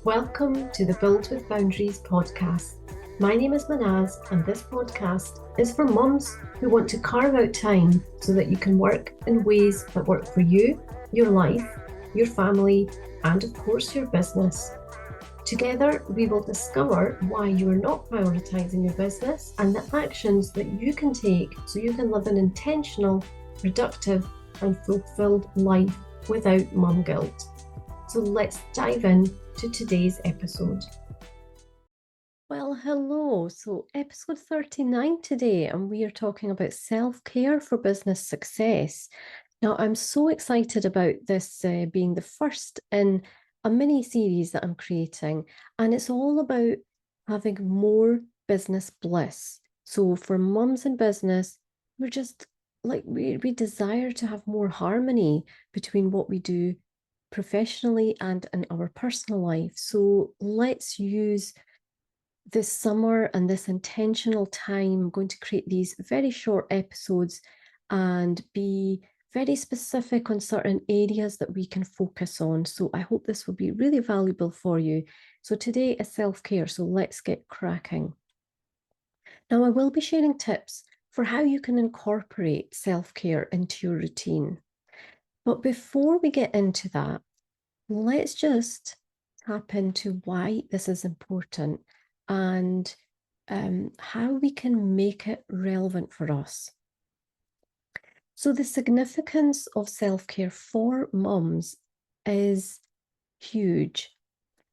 Welcome to the Build with Boundaries podcast. My name is Manaz, and this podcast is for mums who want to carve out time so that you can work in ways that work for you, your life, your family, and of course, your business. Together, we will discover why you are not prioritizing your business and the actions that you can take so you can live an intentional, productive, and fulfilled life without mum guilt. So let's dive in to today's episode. Well, hello. So, episode 39 today, and we are talking about self-care for business success. Now, I'm so excited about this being the first in a mini series that I'm creating, and it's all about having more business bliss. So, for mums in business, we're just like we desire to have more harmony between what we do professionally and in our personal life. So let's use this summer and this intentional time. I'm going to create these very short episodes and be very specific on certain areas that we can focus on. So I hope this will be really valuable for you. So today is self-care, so let's get cracking. Now I will be sharing tips for how you can incorporate self-care into your routine. But before we get into that, let's just tap into why this is important and how we can make it relevant for us. So, the significance of self care for mums is huge.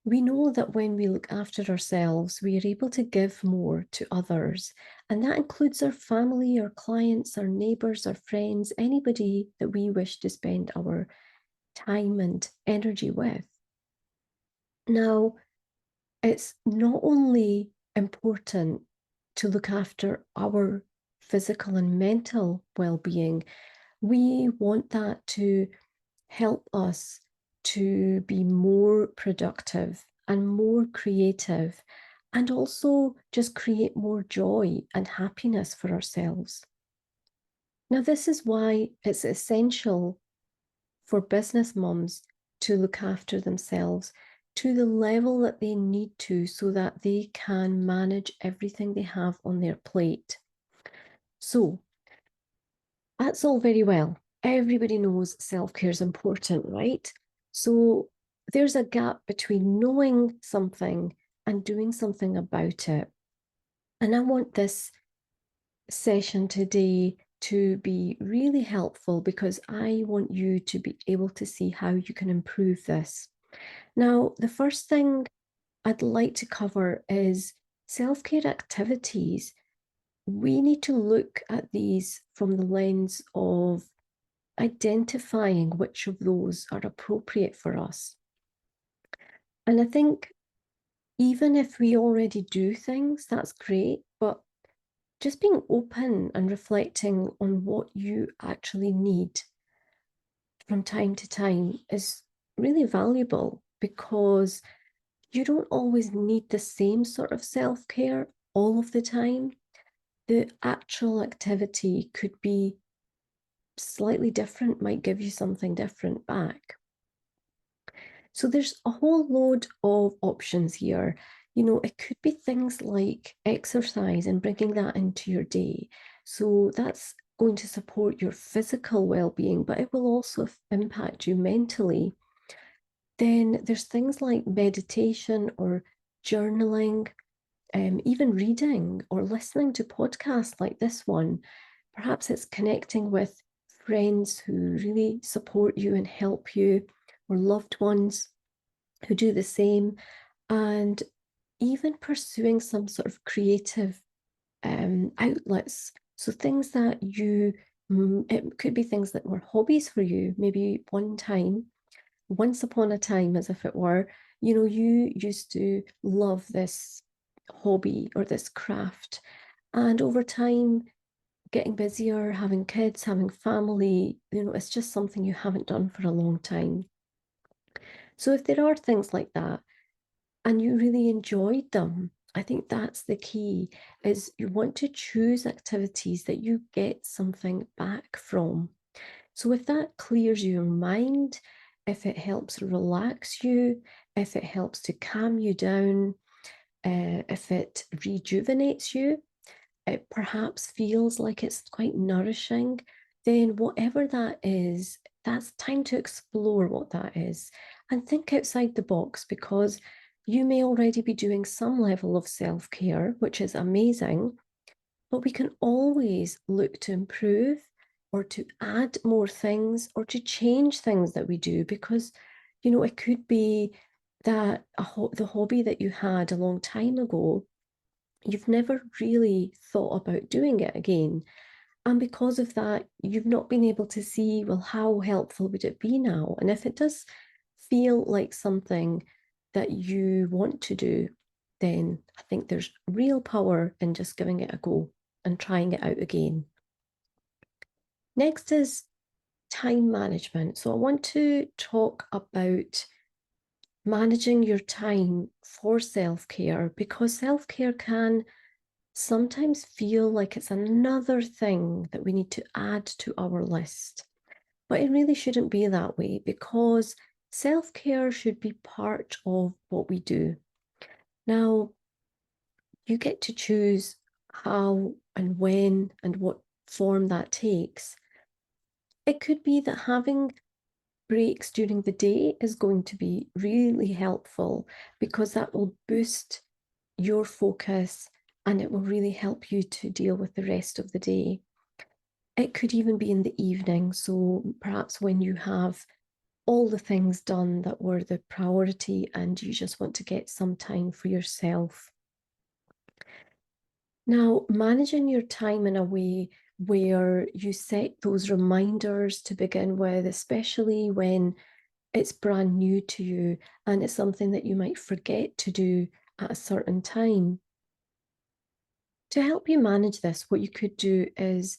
We know that when we look after ourselves, we are able to give more to others. And that includes our family, our clients, our neighbours, our friends, anybody that we wish to spend our time and energy with. Now, it's not only important to look after our physical and mental well-being, we want that to help us to be more productive and more creative, and also just create more joy and happiness for ourselves. Now, this is why it's essential for business mums to look after themselves to the level that they need to so that they can manage everything they have on their plate. So that's all very well. Everybody knows self-care is important, right? So there's a gap between knowing something and doing something about it. And I want this session today to be really helpful because I want you to be able to see how you can improve this. Now, the first thing I'd like to cover is self-care activities. We need to look at these from the lens of identifying which of those are appropriate for us. And I think even if we already do things, that's great, but just being open and reflecting on what you actually need from time to time is really valuable because you don't always need the same sort of self-care all of the time. The actual activity could be slightly different, might give you something different back. So there's a whole load of options here. You know, it could be things like exercise and bringing that into your day. So that's going to support your physical well-being, but it will also impact you mentally. Then there's things like meditation or journaling, even reading or listening to podcasts like this one. Perhaps it's connecting with friends who really support you and help you, or loved ones who do the same, and even pursuing some sort of creative outlets. So things that it could be things that were hobbies for you, maybe once upon a time, as if it were, you used to love this hobby or this craft. And over time, getting busier, having kids, having family, it's just something you haven't done for a long time. So if there are things like that and you really enjoyed them, I think that's the key, is you want to choose activities that you get something back from. So if that clears your mind, if it helps relax you, if it helps to calm you down, if it rejuvenates you, it perhaps feels like it's quite nourishing, then whatever that is, that's time to explore what that is and think outside the box, because you may already be doing some level of self-care, which is amazing, but we can always look to improve or to add more things or to change things that we do, because, it could be that the hobby that you had a long time ago, you've never really thought about doing it again. And because of that, you've not been able to see, well, how helpful would it be now? And if it does feel like something that you want to do, then I think there's real power in just giving it a go and trying it out again. Next is time management. So I want to talk about managing your time for self-care, because self-care can sometimes feel like it's another thing that we need to add to our list. But it really shouldn't be that way, because self-care should be part of what we do. Now, you get to choose how and when and what form that takes. It could be that having breaks during the day is going to be really helpful, because that will boost your focus and it will really help you to deal with the rest of the day. It could even be in the evening. So perhaps when you have all the things done that were the priority and you just want to get some time for yourself. Now, managing your time in a way where you set those reminders to begin with, especially when it's brand new to you and it's something that you might forget to do at a certain time. To help you manage this, what you could do is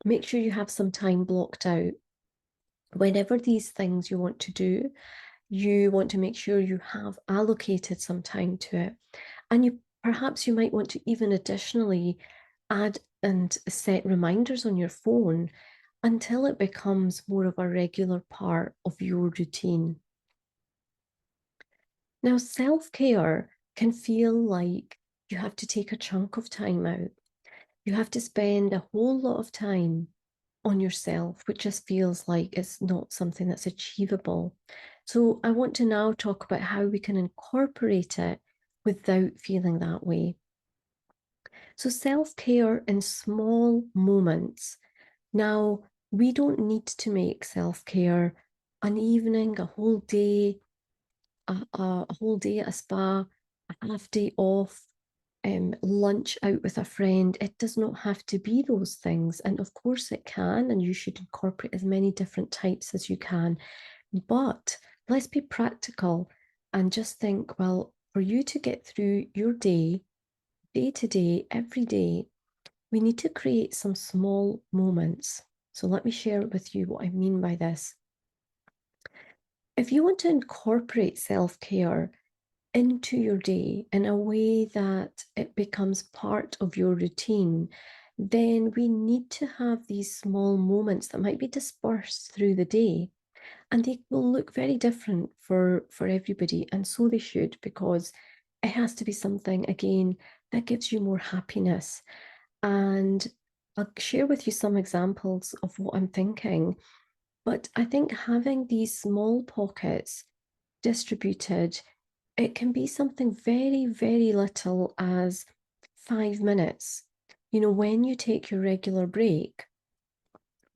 make sure you have some time blocked out. Whenever these things you want to do, you want to make sure you have allocated some time to it. And perhaps you might want to even additionally add and set reminders on your phone until it becomes more of a regular part of your routine. Now, self-care can feel like you have to take a chunk of time out. You have to spend a whole lot of time on yourself, which just feels like it's not something that's achievable. So I want to now talk about how we can incorporate it without feeling that way. So self-care in small moments. Now, we don't need to make self-care an evening, a whole day, a whole day at a spa, a half day off, lunch out with a friend. It does not have to be those things. And of course it can, and you should incorporate as many different types as you can. But let's be practical and just think, well, for you to get through your day, day to day, every day, we need to create some small moments. So let me share with you what I mean by this. If you want to incorporate self-care into your day in a way that it becomes part of your routine, then we need to have these small moments that might be dispersed through the day. And they will look very different for everybody. And so they should, because it has to be something, again, that gives you more happiness. And I'll share with you some examples of what I'm thinking. But I think having these small pockets distributed, it can be something very, very little as 5 minutes. When you take your regular break,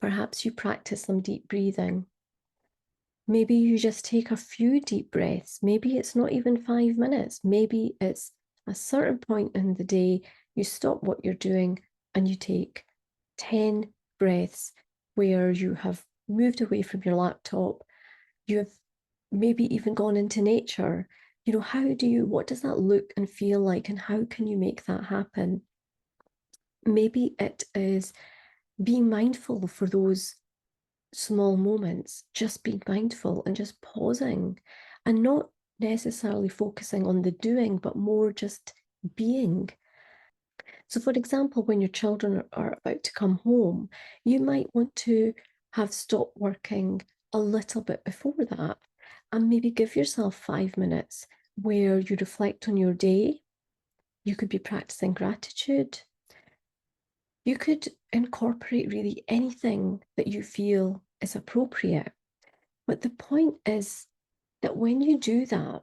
perhaps you practice some deep breathing. Maybe you just take a few deep breaths. Maybe it's not even 5 minutes. Maybe it's a certain point in the day, you stop what you're doing and you take 10 breaths where you have moved away from your laptop. You have maybe even gone into nature. What does that look and feel like, and how can you make that happen? Maybe it is being mindful for those small moments, just being mindful and just pausing and not necessarily focusing on the doing, but more just being. So, for example, when your children are about to come home, you might want to have stopped working a little bit before that and maybe give yourself 5 minutes where you reflect on your day. You could be practicing gratitude. You could incorporate really anything that you feel is appropriate. But the point is that when you do that,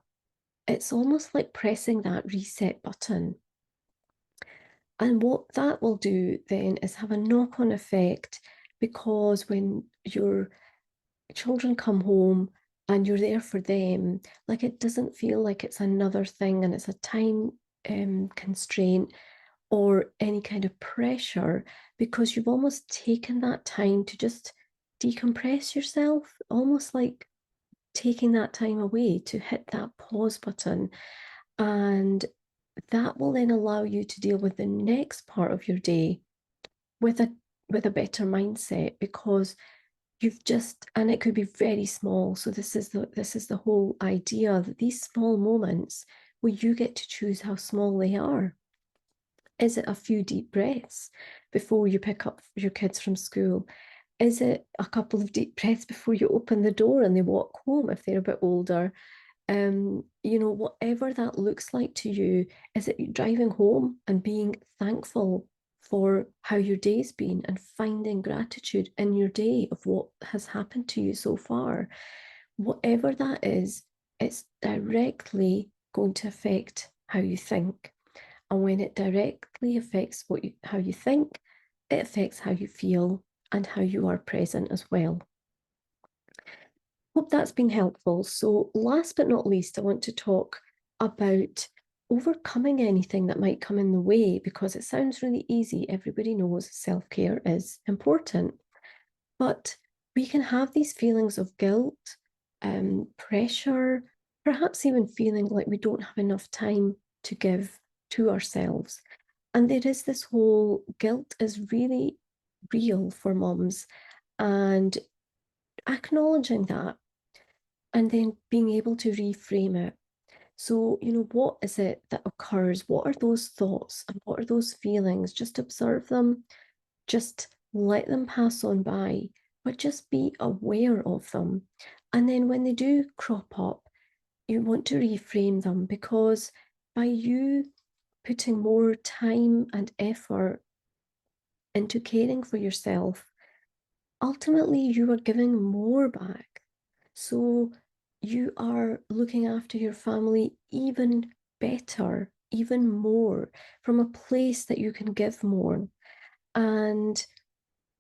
it's almost like pressing that reset button. And what that will do then is have a knock-on effect, because when your children come home and you're there for them, like it doesn't feel like it's another thing and it's a time constraint or any kind of pressure, because you've almost taken that time to just decompress yourself, almost like taking that time away to hit that pause button. And that will then allow you to deal with the next part of your day with a better mindset, because you've just, and it could be very small. So this is the whole idea, that these small moments where you get to choose how small they are. Is it a few deep breaths before you pick up your kids from school? Is it a couple of deep breaths before you open the door and they walk home if they're a bit older? Whatever that looks like to you, is it driving home and being thankful for how your day's been and finding gratitude in your day of what has happened to you so far? Whatever that is, it's directly going to affect how you think. And when it directly affects how you think, it affects how you feel and how you are present as well. Hope that's been helpful. So last but not least, I want to talk about overcoming anything that might come in the way, because it sounds really easy. Everybody knows self-care is important, but we can have these feelings of guilt, pressure, perhaps even feeling like we don't have enough time to give to ourselves. And there is this whole guilt is really real for moms, and acknowledging that and then being able to reframe it. So, what is it that occurs? What are those thoughts and what are those feelings? Just observe them, just let them pass on by, but just be aware of them. And then when they do crop up, you want to reframe them, because by you putting more time and effort into caring for yourself, ultimately you are giving more back. So you are looking after your family even better, even more, from a place that you can give more. And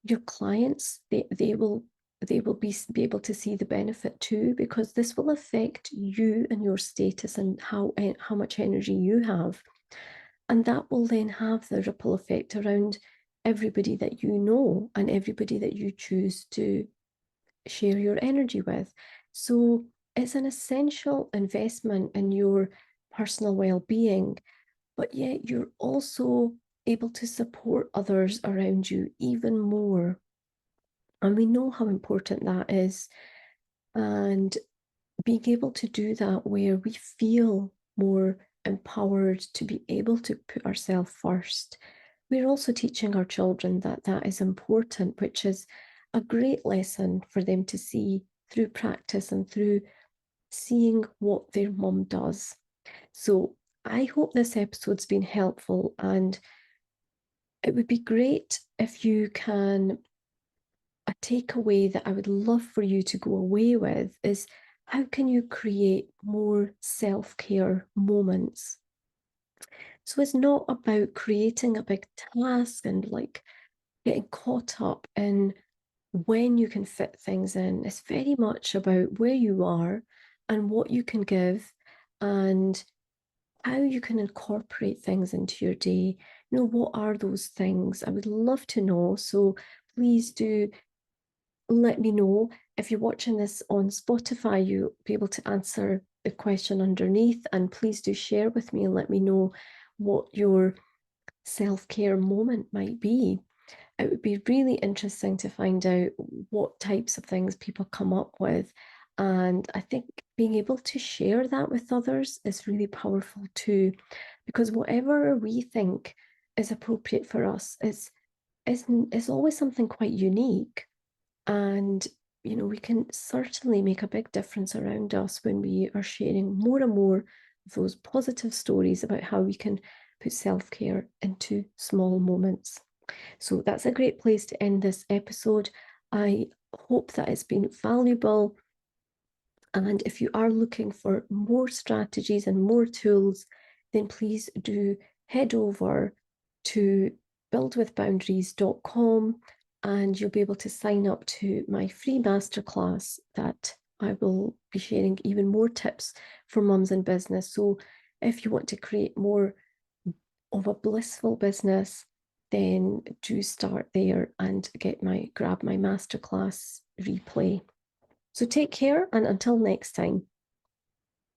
your clients, they will be able to see the benefit too, because this will affect you and your status and how much energy you have. And that will then have the ripple effect around everybody that you know and everybody that you choose to share your energy with. So it's an essential investment in your personal well-being, but yet you're also able to support others around you even more. And we know how important that is. And being able to do that where we feel more empowered to be able to put ourselves first. We're also teaching our children that that is important, which is a great lesson for them to see through practice and through seeing what their mum does. So I hope this episode's been helpful, and it would be great if you can. A takeaway that I would love for you to go away with is, how can you create more self-care moments? So it's not about creating a big task and like getting caught up in when you can fit things in. It's very much about where you are and what you can give and how you can incorporate things into your day. What are those things? I would love to know. So please do let me know. If you're watching this on Spotify, you'll be able to answer the question underneath, and please do share with me and let me know what your self-care moment might be. It would be really interesting to find out what types of things people come up with. And I think being able to share that with others is really powerful too, because whatever we think is appropriate for us is always something quite unique. And we can certainly make a big difference around us when we are sharing more and more of those positive stories about how we can put self-care into small moments. So that's a great place to end this episode. I hope that it's been valuable. And if you are looking for more strategies and more tools, then please do head over to buildwithboundaries.com and you'll be able to sign up to my free masterclass that I will be sharing even more tips for mums in business. So if you want to create more of a blissful business, then do start there and grab my masterclass replay. So take care, and until next time.